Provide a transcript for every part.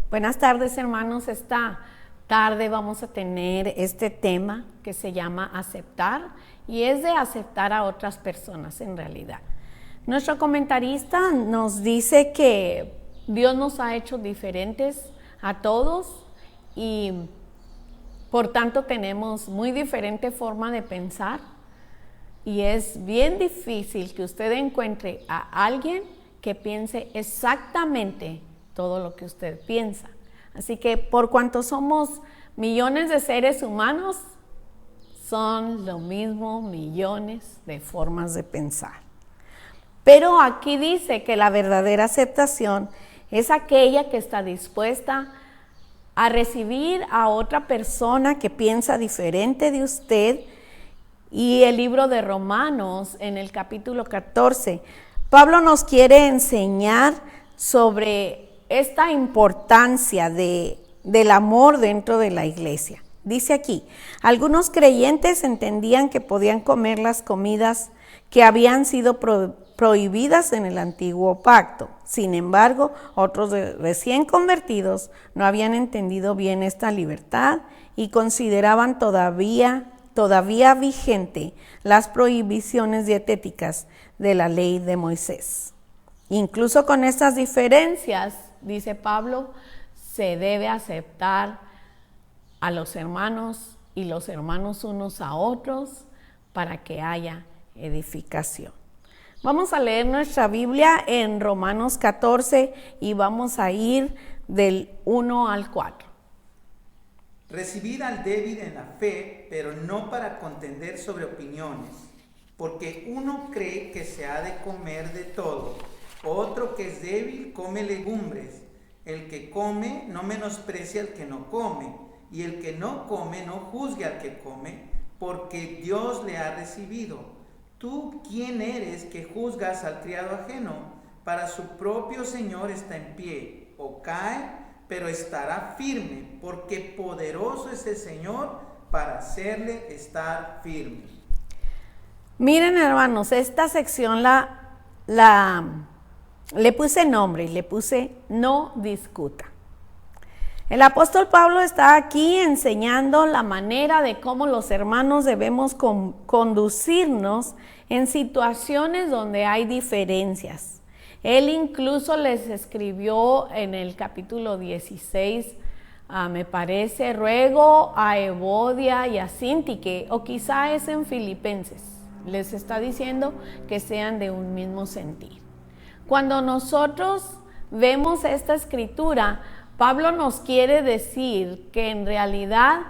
Buenas tardes, hermanos. Esta tarde vamos a tener este tema que se llama aceptar, y es de aceptar a otras personas en realidad. Nuestro comentarista nos dice que Dios nos ha hecho diferentes a todos y por tanto tenemos muy diferente forma de pensar, y es bien difícil que usted encuentre a alguien que piense exactamente todo lo que usted piensa. Así que por cuanto somos millones de seres humanos, son lo mismo millones de formas de pensar. Pero aquí dice que la verdadera aceptación es aquella que está dispuesta a recibir a otra persona que piensa diferente de usted. Y el libro de Romanos, en el capítulo 14, Pablo nos quiere enseñar sobre esta importancia del amor dentro de la iglesia. Dice aquí, algunos creyentes entendían que podían comer las comidas que habían sido prohibidas en el antiguo pacto. Sin embargo, otros recién convertidos no habían entendido bien esta libertad y consideraban todavía vigente las prohibiciones dietéticas de la ley de Moisés. Incluso con estas diferencias, dice Pablo, se debe aceptar a los hermanos y los hermanos unos a otros para que haya edificación. Vamos a leer nuestra Biblia en Romanos 14 y vamos a ir del 1 al 4. Recibid al débil en la fe, pero no para contender sobre opiniones, porque uno cree que se ha de comer de todo, otro que es débil come legumbres. El que come no menosprecia al que no come, y el que no come no juzgue al que come, porque Dios le ha recibido. ¿Tú quién eres que juzgas al criado ajeno? Para su propio Señor está en pie, o cae, pero estará firme, porque poderoso es el Señor para hacerle estar firme. Miren, hermanos, esta sección le puse nombre y le puse no discuta. El apóstol Pablo está aquí enseñando la manera de cómo los hermanos debemos conducirnos en situaciones donde hay diferencias. Él incluso les escribió en el capítulo 16, me parece, ruego a Evodia y a Síntique, o quizá es en Filipenses. Les está diciendo que sean de un mismo sentir. Cuando nosotros vemos esta escritura, Pablo nos quiere decir que en realidad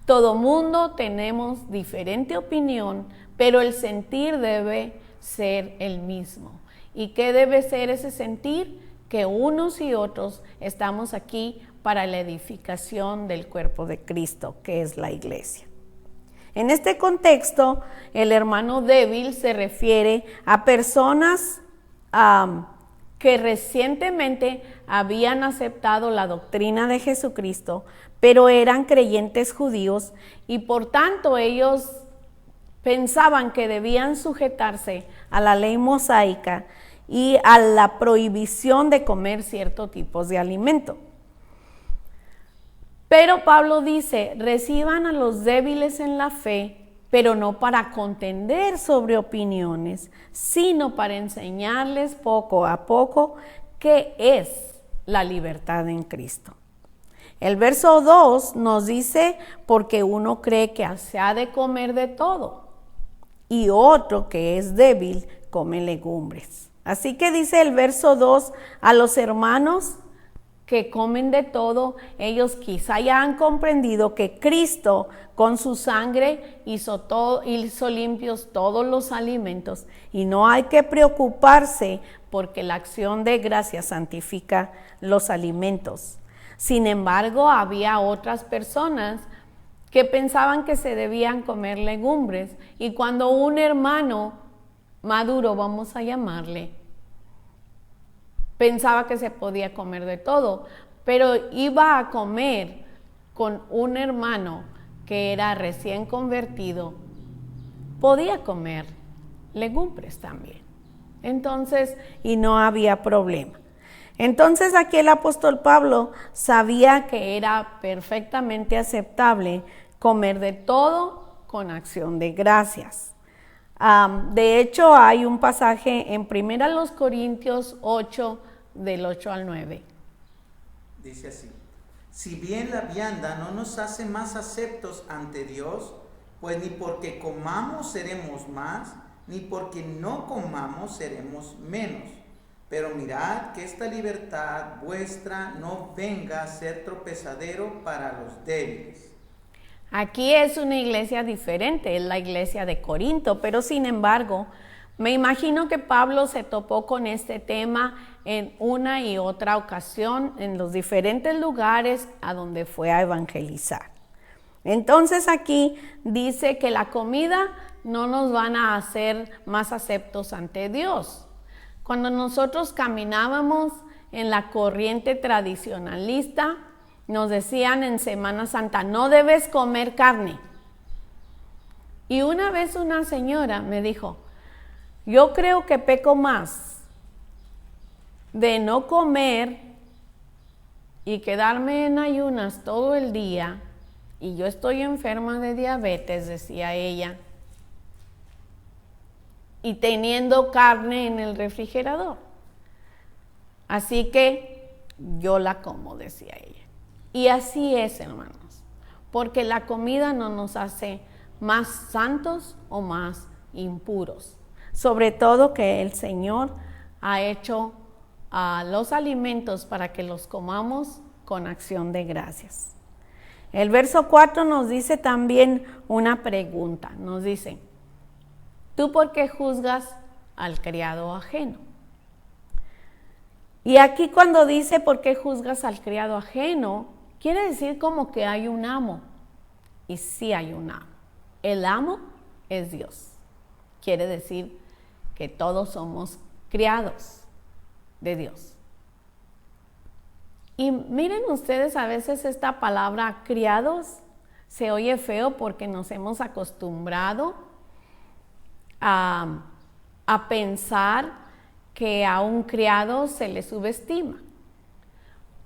todo mundo tenemos diferente opinión, pero el sentir debe ser el mismo. ¿Y qué debe ser ese sentir? Que unos y otros estamos aquí para la edificación del cuerpo de Cristo, que es la iglesia. En este contexto, el hermano débil se refiere a personas que recientemente habían aceptado la doctrina de Jesucristo, pero eran creyentes judíos y por tanto ellos pensaban que debían sujetarse a la ley mosaica y a la prohibición de comer ciertos tipos de alimento. Pero Pablo dice, reciban a los débiles en la fe, pero no para contender sobre opiniones, sino para enseñarles poco a poco qué es la libertad en Cristo. El verso 2 nos dice, porque uno cree que se ha de comer de todo, y otro que es débil come legumbres. Así que dice el verso 2, a los hermanos que comen de todo, ellos quizá ya han comprendido que Cristo con su sangre hizo limpios todos los alimentos y no hay que preocuparse porque la acción de gracia santifica los alimentos. Sin embargo, había otras personas que pensaban que se debían comer legumbres, y cuando un hermano maduro, vamos a llamarle, pensaba que se podía comer de todo, pero iba a comer con un hermano que era recién convertido, podía comer legumbres también. Entonces, y no había problema. Entonces aquí el apóstol Pablo sabía que era perfectamente aceptable comer de todo con acción de gracias. De hecho, hay un pasaje en 1 Corintios 8, del 8 al 9. Dice así: si bien la vianda no nos hace más aceptos ante Dios, pues ni porque comamos seremos más, ni porque no comamos seremos menos. Pero mirad que esta libertad vuestra no venga a ser tropezadero para los débiles. Aquí es una iglesia diferente, es la iglesia de Corinto, pero sin embargo, me imagino que Pablo se topó con este tema en una y otra ocasión en los diferentes lugares a donde fue a evangelizar. Entonces aquí dice que la comida no nos van a hacer más aceptos ante Dios. Cuando nosotros caminábamos en la corriente tradicionalista, nos decían en Semana Santa, no debes comer carne. Y una vez una señora me dijo, yo creo que peco más de no comer y quedarme en ayunas todo el día, y yo estoy enferma de diabetes, decía ella, y teniendo carne en el refrigerador. Así que yo la como, decía ella. Y así es, hermanos, porque la comida no nos hace más santos o más impuros. Sobre todo que el Señor ha hecho los alimentos para que los comamos con acción de gracias. El verso 4 nos dice también una pregunta. Nos dice, ¿tú por qué juzgas al criado ajeno? Y aquí cuando dice ¿por qué juzgas al criado ajeno? Quiere decir como que hay un amo. Y sí hay un amo. El amo es Dios. Quiere decir que todos somos criados de Dios. Y miren ustedes, a veces esta palabra criados se oye feo porque nos hemos acostumbrado a pensar que a un criado se le subestima.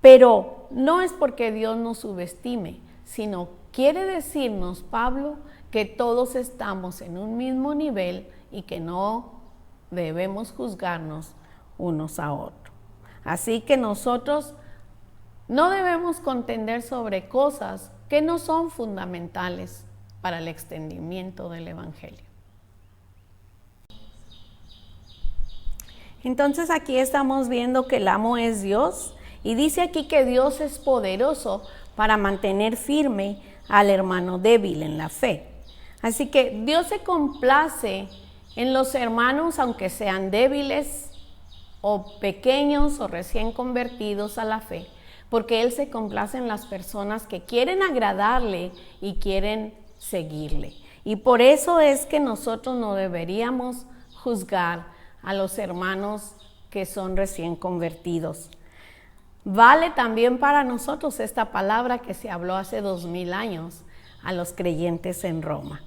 Pero no es porque Dios nos subestime, sino quiere decirnos, Pablo, que todos estamos en un mismo nivel y que no debemos juzgarnos unos a otros. Así que nosotros no debemos contender sobre cosas que no son fundamentales para el extendimiento del Evangelio. Entonces aquí estamos viendo que el amo es Dios y dice aquí que Dios es poderoso para mantener firme al hermano débil en la fe. Así que Dios se complace en los hermanos, aunque sean débiles o pequeños o recién convertidos a la fe, porque Él se complace en las personas que quieren agradarle y quieren seguirle. Y por eso es que nosotros no deberíamos juzgar a los hermanos que son recién convertidos. Vale también para nosotros esta palabra que se habló hace 2000 años a los creyentes en Roma.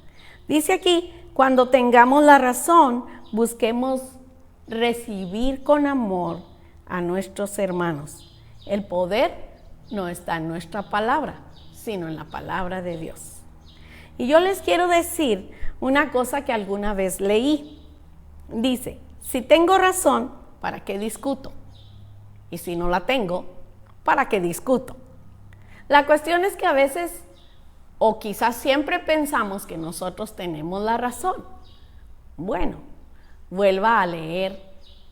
Dice aquí, cuando tengamos la razón, busquemos recibir con amor a nuestros hermanos. El poder no está en nuestra palabra, sino en la palabra de Dios. Y yo les quiero decir una cosa que alguna vez leí. Dice, si tengo razón, ¿para qué discuto? Y si no la tengo, ¿para qué discuto? La cuestión es que a veces, o quizás siempre pensamos que nosotros tenemos la razón. Bueno, vuelva a leer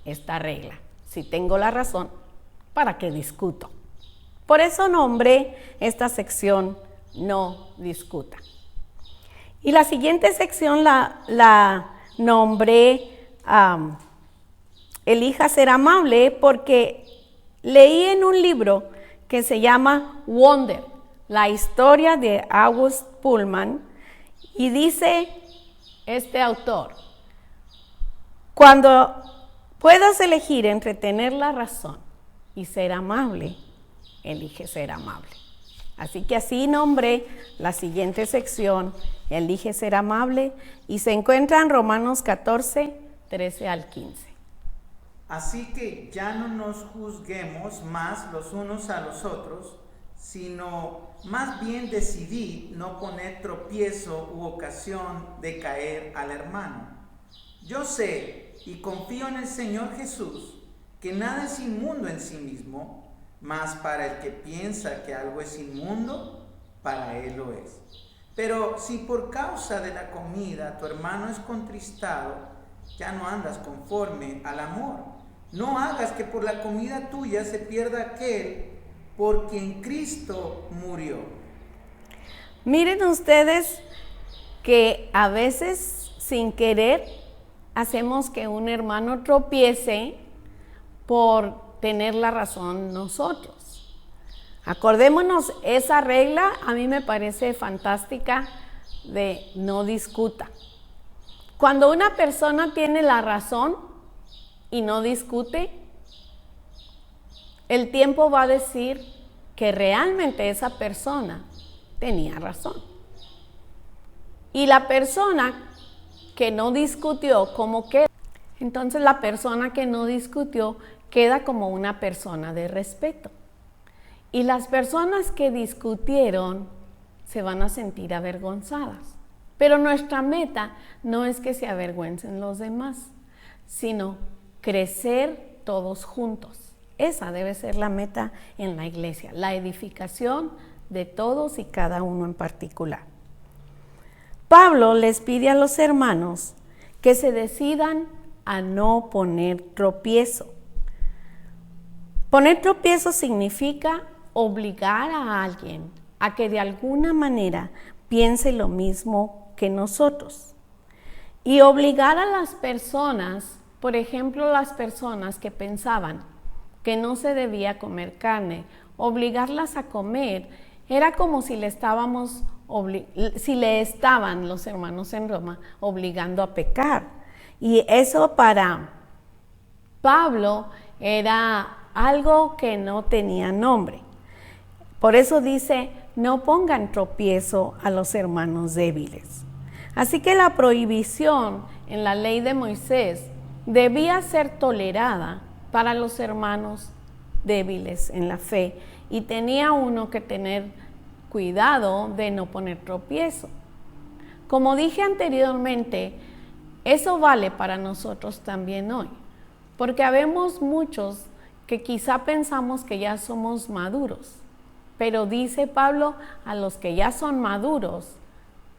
esta regla. Si tengo la razón, ¿para qué discuto? Por eso nombré esta sección No discuta. Y la siguiente sección la nombré Elija ser amable, porque leí en un libro que se llama Wonder, la historia de August Pullman, y dice este autor, cuando puedas elegir entre tener la razón y ser amable, elige ser amable. Así que así nombré la siguiente sección, Elige ser amable, y se encuentra en Romanos 14, 13 al 15. Así que ya no nos juzguemos más los unos a los otros, sino más bien decidid no poner tropiezo u ocasión de caer al hermano. Yo sé y confío en el Señor Jesús que nada es inmundo en sí mismo, mas para el que piensa que algo es inmundo, para él lo es. Pero si por causa de la comida tu hermano es contristado, ya no andas conforme al amor. No hagas que por la comida tuya se pierda aquel por quien Cristo murió. Miren ustedes que a veces sin querer hacemos que un hermano tropiece por tener la razón nosotros. Acordémonos, esa regla a mí me parece fantástica de no discuta. Cuando una persona tiene la razón y no discute, el tiempo va a decir que realmente esa persona tenía razón. Y la persona que no discutió, ¿cómo queda? Entonces la persona que no discutió queda como una persona de respeto. Y las personas que discutieron se van a sentir avergonzadas. Pero nuestra meta no es que se avergüencen los demás, sino crecer todos juntos. Esa debe ser la meta en la iglesia, la edificación de todos y cada uno en particular. Pablo les pide a los hermanos que se decidan a no poner tropiezo. Poner tropiezo significa obligar a alguien a que de alguna manera piense lo mismo que nosotros. Y obligar a las personas, por ejemplo, las personas que pensaban que no se debía comer carne, obligarlas a comer, era como si le estaban los hermanos en Roma obligando a pecar. Y eso para Pablo era algo que no tenía nombre. Por eso dice, no pongan tropiezo a los hermanos débiles. Así que la prohibición en la ley de Moisés debía ser tolerada para los hermanos débiles en la fe, y tenía uno que tener cuidado de no poner tropiezo. Como dije anteriormente, eso vale para nosotros también hoy, porque habemos muchos que quizá pensamos que ya somos maduros, pero dice Pablo a los que ya son maduros,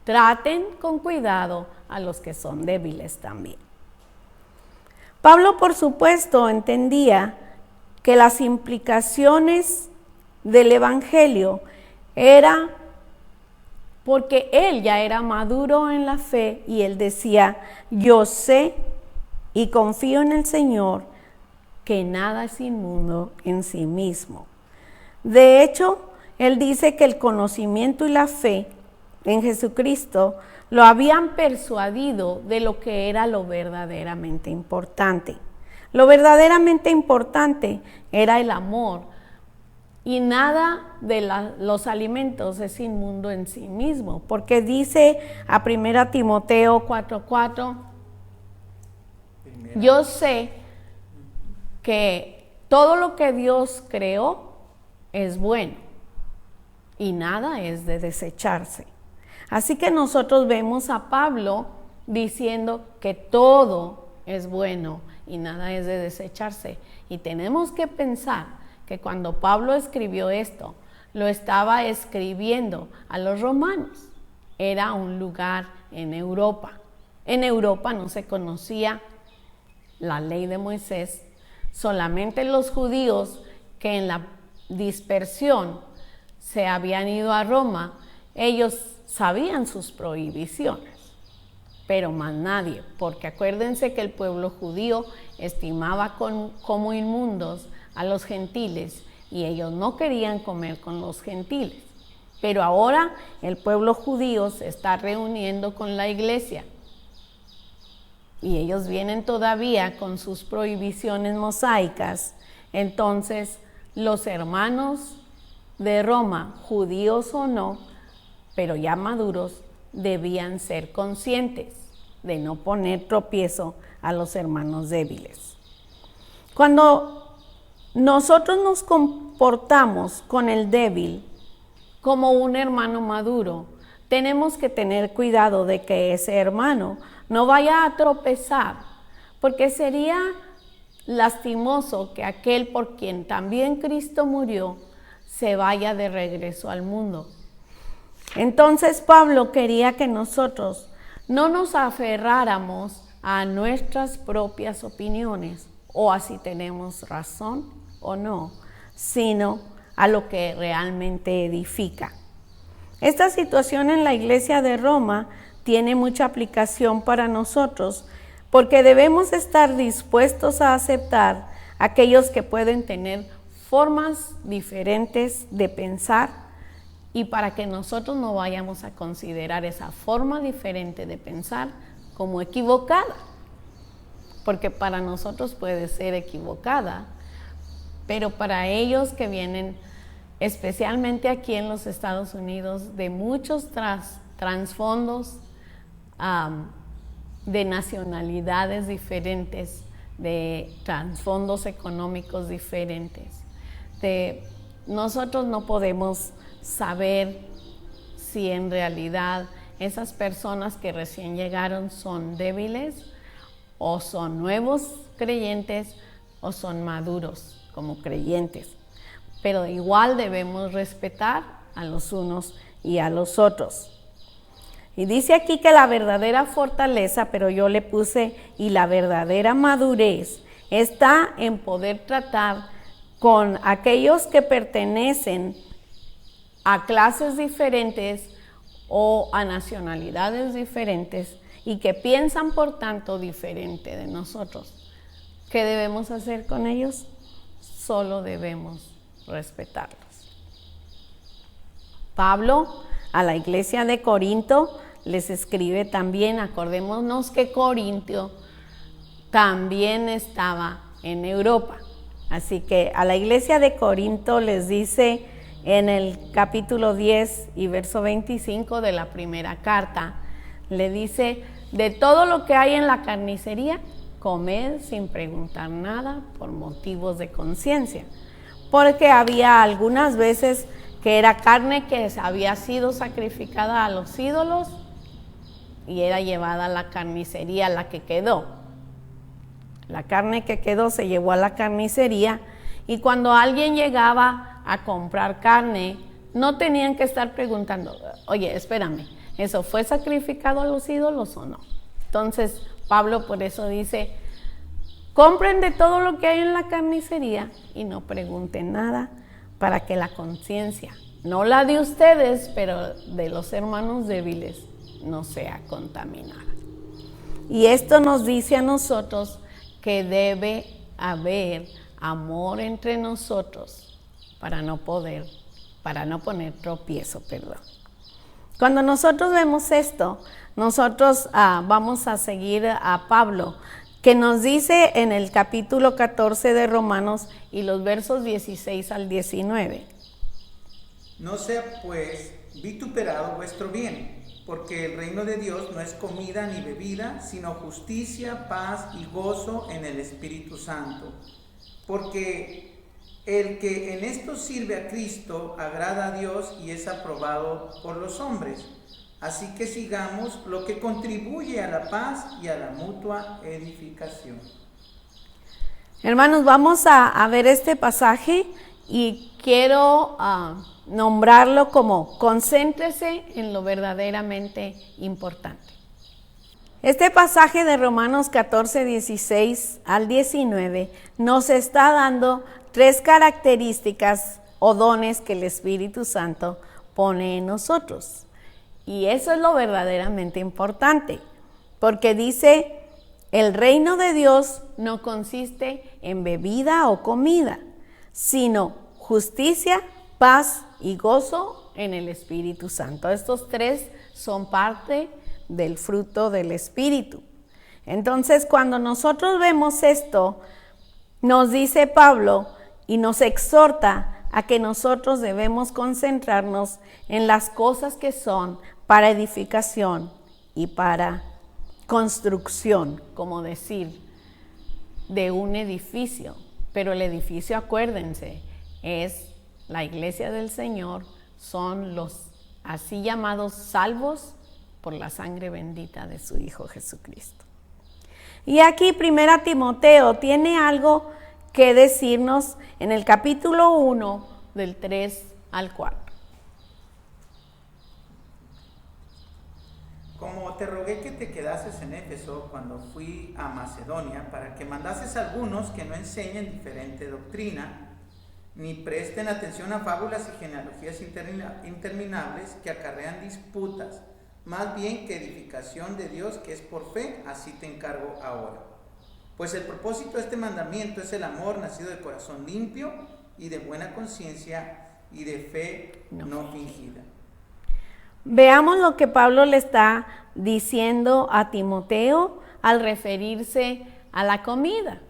traten con cuidado a los que son débiles también. Pablo, por supuesto, entendía que las implicaciones del evangelio era porque él ya era maduro en la fe, y él decía, yo sé y confío en el Señor que nada es inmundo en sí mismo. De hecho, él dice que el conocimiento y la fe en Jesucristo lo habían persuadido de lo que era lo verdaderamente importante. Lo verdaderamente importante era el amor, y nada de los alimentos es inmundo en sí mismo, porque dice a 1 Timoteo 4:4, yo sé que todo lo que Dios creó es bueno y nada es de desecharse. Así que nosotros vemos a Pablo diciendo que todo es bueno y nada es de desecharse. Y tenemos que pensar que cuando Pablo escribió esto, lo estaba escribiendo a los romanos. Era un lugar en Europa. En Europa no se conocía la ley de Moisés. Solamente los judíos que en la dispersión se habían ido a Roma, ellos sabían sus prohibiciones, pero más nadie, porque acuérdense que el pueblo judío estimaba como inmundos a los gentiles, y ellos no querían comer con los gentiles. Pero ahora el pueblo judío se está reuniendo con la iglesia, y ellos vienen todavía con sus prohibiciones mosaicas. Entonces los hermanos de Roma, judíos o no, pero ya maduros, debían ser conscientes de no poner tropiezo a los hermanos débiles. Cuando nosotros nos comportamos con el débil como un hermano maduro, tenemos que tener cuidado de que ese hermano no vaya a tropezar, porque sería lastimoso que aquel por quien también Cristo murió se vaya de regreso al mundo. Entonces Pablo quería que nosotros no nos aferráramos a nuestras propias opiniones o a si tenemos razón o no, sino a lo que realmente edifica. Esta situación en la iglesia de Roma tiene mucha aplicación para nosotros, porque debemos estar dispuestos a aceptar a aquellos que pueden tener formas diferentes de pensar, y para que nosotros no vayamos a considerar esa forma diferente de pensar como equivocada, porque para nosotros puede ser equivocada, pero para ellos que vienen, especialmente aquí en los Estados Unidos, de muchos trasfondos, de nacionalidades diferentes, de trasfondos económicos diferentes, nosotros no podemos saber si en realidad esas personas que recién llegaron son débiles o son nuevos creyentes o son maduros como creyentes. Pero igual debemos respetar a los unos y a los otros. Y dice aquí que la verdadera fortaleza, pero yo le puse, y la verdadera madurez, está en poder tratar con aquellos que pertenecen a clases diferentes o a nacionalidades diferentes y que piensan por tanto diferente de nosotros. ¿Qué debemos hacer con ellos? Solo debemos respetarlos. Pablo a la iglesia de Corinto les escribe también. Acordémonos que Corinto también estaba en Europa, así que a la iglesia de Corinto les dice en el capítulo 10 y verso 25 de la primera carta, le dice: de todo lo que hay en la carnicería, comed sin preguntar nada por motivos de conciencia, porque había algunas veces que era carne que había sido sacrificada a los ídolos y era llevada a la carnicería, la que quedó. La carne que quedó se llevó a la carnicería, y cuando alguien llegaba a comprar carne, no tenían que estar preguntando: oye, espérame, ¿eso fue sacrificado a los ídolos o no? Entonces Pablo por eso dice: compren de todo lo que hay en la carnicería y no pregunten nada, para que la conciencia, no la de ustedes, pero de los hermanos débiles, no sea contaminada. Y esto nos dice a nosotros que debe haber amor entre nosotros para no poner tropiezo, Cuando nosotros vemos esto, nosotros vamos a seguir a Pablo, que nos dice en el capítulo 14 de Romanos y los versos 16 al 19. No sea pues vituperado vuestro bien, porque el reino de Dios no es comida ni bebida, sino justicia, paz y gozo en el Espíritu Santo. Porque el que en esto sirve a Cristo agrada a Dios y es aprobado por los hombres. Así que sigamos lo que contribuye a la paz y a la mutua edificación. Hermanos, vamos a ver este pasaje y quiero nombrarlo como: concéntrese en lo verdaderamente importante. Este pasaje de Romanos 14, 16 al 19 nos está dando 3 características o dones que el Espíritu Santo pone en nosotros. Y eso es lo verdaderamente importante, porque dice: el reino de Dios no consiste en bebida o comida, sino justicia, paz y gozo en el Espíritu Santo. Estos 3 son parte del fruto del Espíritu. Entonces, cuando nosotros vemos esto, nos dice Pablo y nos exhorta a que nosotros debemos concentrarnos en las cosas que son para edificación y para construcción, como decir, de un edificio. pero el edificio, acuérdense, es la iglesia del Señor, son los así llamados salvos por la sangre bendita de su Hijo Jesucristo. Y aquí 1 Timoteo tiene algo que decirnos en el capítulo 1 del 3 al 4. Como te rogué que te quedases en Éfeso cuando fui a Macedonia, para que mandases a algunos que no enseñen diferente doctrina, ni presten atención a fábulas y genealogías interminables que acarrean disputas, más bien que edificación de Dios que es por fe, así te encargo ahora. Pues el propósito de este mandamiento es el amor nacido de corazón limpio y de buena conciencia y de fe no fingida. Veamos lo que Pablo le está diciendo a Timoteo al referirse a la comida.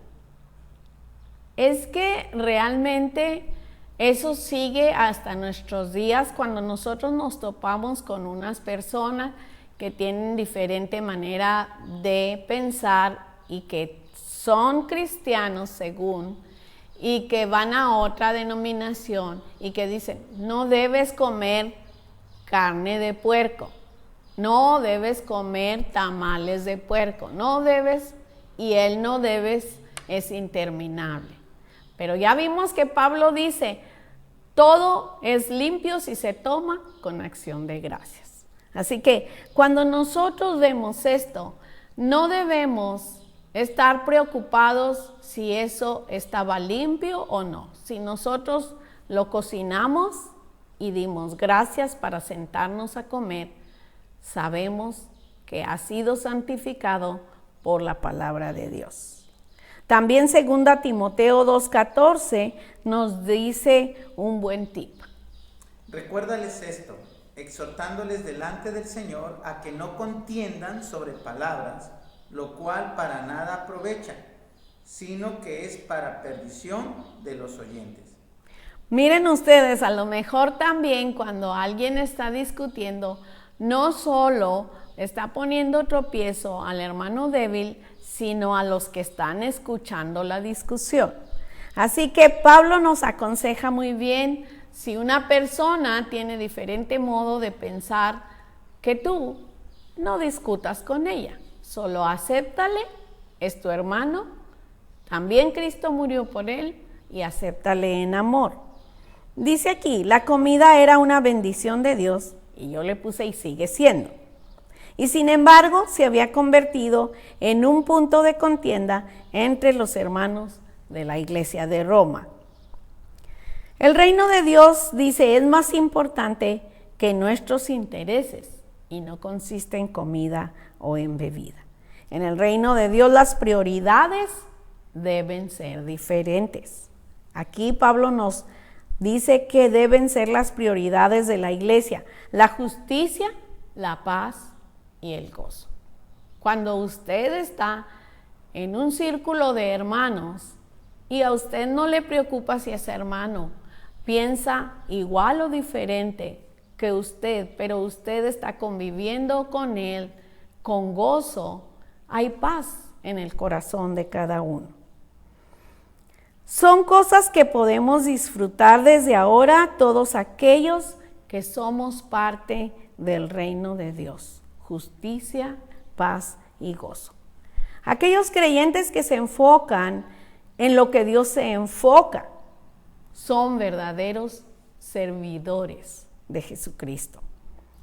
Es que realmente eso sigue hasta nuestros días cuando nosotros nos topamos con unas personas que tienen diferente manera de pensar y que son cristianos según, y que van a otra denominación y que dicen, no debes comer carne de puerco, no debes comer tamales de puerco, no debes, y el no debes es interminable. Pero ya vimos que Pablo dice, todo es limpio si se toma con acción de gracias. Así que cuando nosotros vemos esto, no debemos estar preocupados si eso estaba limpio o no. Si nosotros lo cocinamos y dimos gracias para sentarnos a comer, sabemos que ha sido santificado por la palabra de Dios. También 2 Timoteo 2:14 nos dice un buen tip. Recuérdales esto, exhortándoles delante del Señor a que no contiendan sobre palabras, lo cual para nada aprovecha, sino que es para perdición de los oyentes. Miren ustedes, a lo mejor también cuando alguien está discutiendo, no solo está poniendo tropiezo al hermano débil, sino a los que están escuchando la discusión. Así que Pablo nos aconseja muy bien, si una persona tiene diferente modo de pensar que tú, no discutas con ella, solo acéptale, es tu hermano, también Cristo murió por él y acéptale en amor. Dice aquí, la comida era una bendición de Dios y yo le puse y sigue siendo. Y sin embargo, se había convertido en un punto de contienda entre los hermanos de la iglesia de Roma. El reino de Dios, dice, es más importante que nuestros intereses y no consiste en comida o en bebida. En el reino de Dios las prioridades deben ser diferentes. Aquí Pablo nos dice que deben ser las prioridades de la iglesia: la justicia, la paz y el gozo. Cuando usted está en un círculo de hermanos y a usted no le preocupa si ese hermano piensa igual o diferente que usted, pero usted está conviviendo con él con gozo, hay paz en el corazón de cada uno. Son cosas que podemos disfrutar desde ahora todos aquellos que somos parte del reino de Dios: justicia, paz y gozo. Aquellos creyentes que se enfocan en lo que Dios se enfoca son verdaderos servidores de Jesucristo.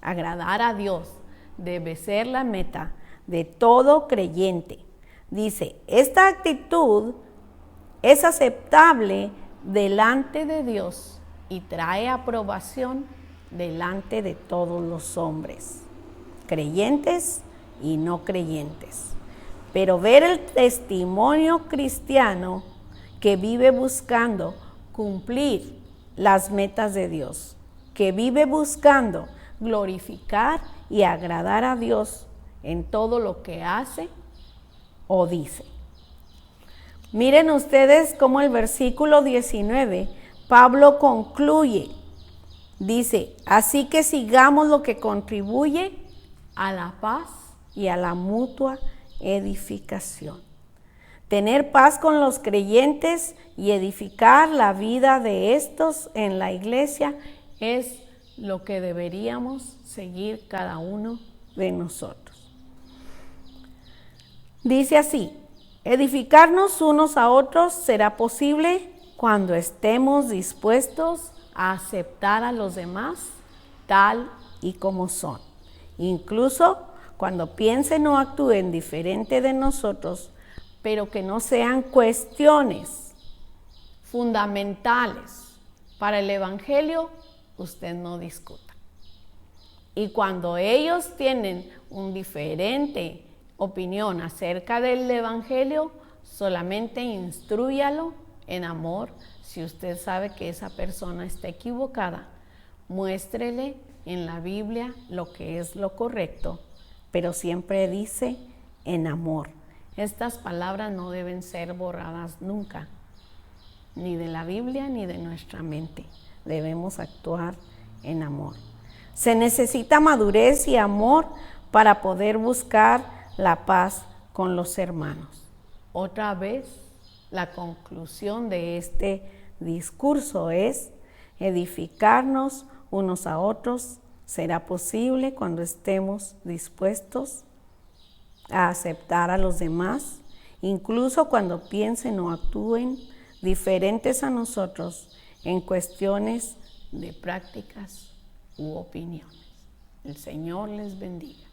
Agradar a Dios debe ser la meta de todo creyente. Dice, esta actitud es aceptable delante de Dios y trae aprobación delante de todos los hombres, creyentes y no creyentes. Pero ver el testimonio cristiano que vive buscando cumplir las metas de Dios, que vive buscando glorificar y agradar a Dios en todo lo que hace o dice. Miren ustedes cómo el versículo 19, Pablo concluye. Dice, así que sigamos lo que contribuye a la paz y a la mutua edificación. Tener paz con los creyentes y edificar la vida de estos en la iglesia es lo que deberíamos seguir cada uno de nosotros. Dice así: edificarnos unos a otros será posible cuando estemos dispuestos a aceptar a los demás tal y como son. Incluso cuando piensen o actúen diferente de nosotros, pero que no sean cuestiones fundamentales para el evangelio, usted no discuta. Y cuando ellos tienen una diferente opinión acerca del evangelio, solamente instrúyalo en amor. Si usted sabe que esa persona está equivocada, muéstrele en la Biblia lo que es lo correcto, pero siempre dice en amor. Estas palabras no deben ser borradas nunca, ni de la Biblia ni de nuestra mente. Debemos actuar en amor. Se necesita madurez y amor para poder buscar la paz con los hermanos. Otra vez, la conclusión de este discurso es: edificarnos unos a otros será posible cuando estemos dispuestos a aceptar a los demás, incluso cuando piensen o actúen diferentes a nosotros en cuestiones de prácticas u opiniones. El Señor les bendiga.